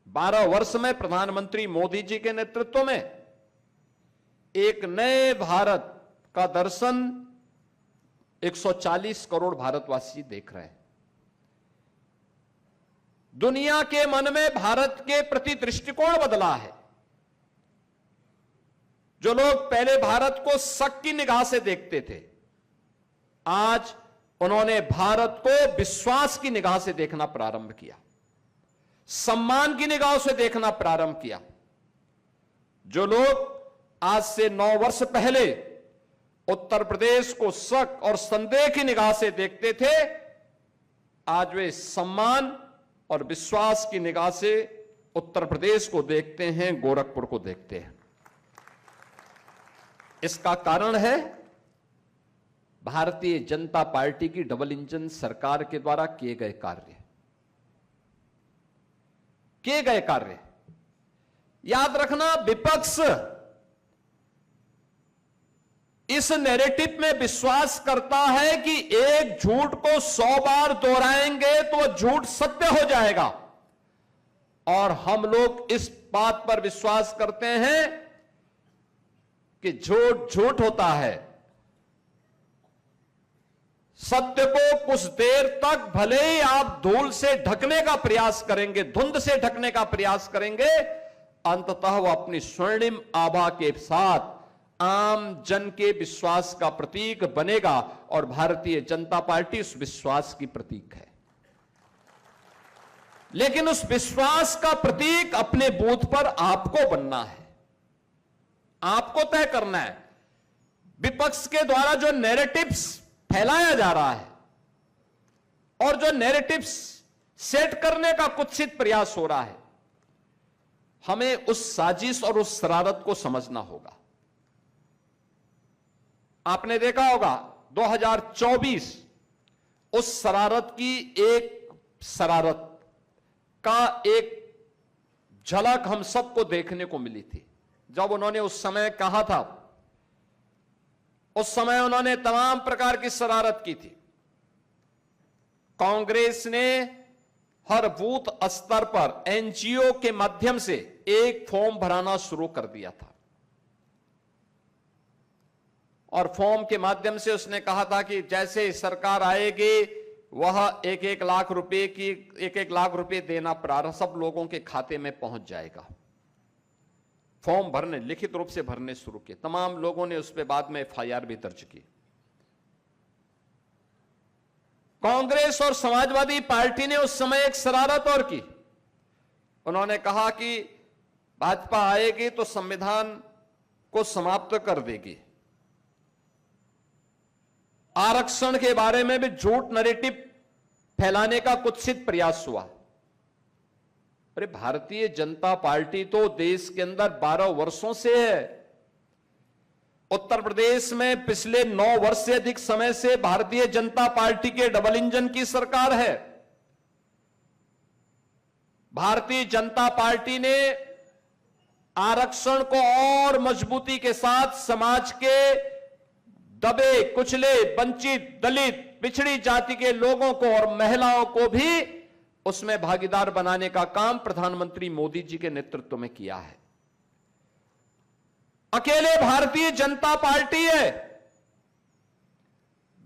12 वर्ष में प्रधानमंत्री मोदी जी के नेतृत्व में एक नए भारत का दर्शन 140 करोड़ भारतवासी देख रहे हैं। दुनिया के मन में भारत के प्रति दृष्टिकोण बदला है। जो लोग पहले भारत को शक की निगाह से देखते थे, आज उन्होंने भारत को विश्वास की निगाह से देखना प्रारंभ किया, सम्मान की निगाह से देखना प्रारंभ किया। जो लोग आज से 9 वर्ष पहले उत्तर प्रदेश को शक और संदेह की निगाह से देखते थे, आज वे सम्मान और विश्वास की निगाह से उत्तर प्रदेश को देखते हैं, गोरखपुर को देखते हैं। इसका कारण है भारतीय जनता पार्टी की डबल इंजन सरकार के द्वारा किए गए कार्य। याद रखना, विपक्ष इस नैरेटिव में विश्वास करता है कि एक झूठ को 100 बार दोहराएंगे तो झूठ सत्य हो जाएगा, और हम लोग इस बात पर विश्वास करते हैं कि झूठ झूठ होता है। सत्य को कुछ देर तक भले ही आप धूल से ढकने का प्रयास करेंगे, धुंध से ढकने का प्रयास करेंगे, अंततः वह अपनी स्वर्णिम आभा के साथ आम जन के विश्वास का प्रतीक बनेगा, और भारतीय जनता पार्टी उस विश्वास की प्रतीक है। लेकिन उस विश्वास का प्रतीक अपने बूथ पर आपको बनना है, आपको तय करना है। विपक्ष के द्वारा जो नैरेटिव्स फैलाया जा रहा है और जो नैरेटिव्स सेट करने का कुत्सित प्रयास हो रहा है, हमें उस साजिश और उस शरारत को समझना होगा। आपने देखा होगा 2024 उस शरारत की शरारत का एक झलक हम सबको देखने को मिली थी। जब उन्होंने उस समय कहा था, उस समय उन्होंने तमाम प्रकार की शरारत की थी। कांग्रेस ने हर बूथ स्तर पर एनजीओ के माध्यम से एक फॉर्म भराना शुरू कर दिया था, और फॉर्म के माध्यम से उसने कहा था कि जैसे सरकार आएगी वह 1-1 लाख रुपए देना प्रारंभ सब लोगों के खाते में पहुंच जाएगा। फॉर्म भरने, लिखित रूप से भरने शुरू किए। तमाम लोगों ने उस पर बाद में एफआईआर भी दर्ज की। कांग्रेस और समाजवादी पार्टी ने उस समय एक शरारत और की। उन्होंने कहा कि भाजपा आएगी तो संविधान को समाप्त कर देगी। आरक्षण के बारे में भी झूठ नैरेटिव फैलाने का कुत्सित प्रयास हुआ। अरे भारतीय जनता पार्टी तो देश के अंदर 12 वर्षों से है। उत्तर प्रदेश में पिछले 9 वर्ष से अधिक समय से भारतीय जनता पार्टी के डबल इंजन की सरकार है। भारतीय जनता पार्टी ने आरक्षण को और मजबूती के साथ समाज के दबे, कुचले, वंचित, दलित, पिछड़ी जाति के लोगों को और महिलाओं को भी उसमें भागीदार बनाने का काम प्रधानमंत्री मोदी जी के नेतृत्व में किया है। अकेले भारतीय जनता पार्टी है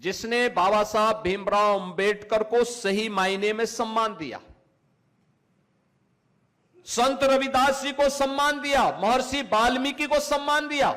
जिसने बाबा साहब भीमराव अंबेडकर को सही मायने में सम्मान दिया, संत रविदास जी को सम्मान दिया, महर्षि वाल्मीकि को सम्मान दिया।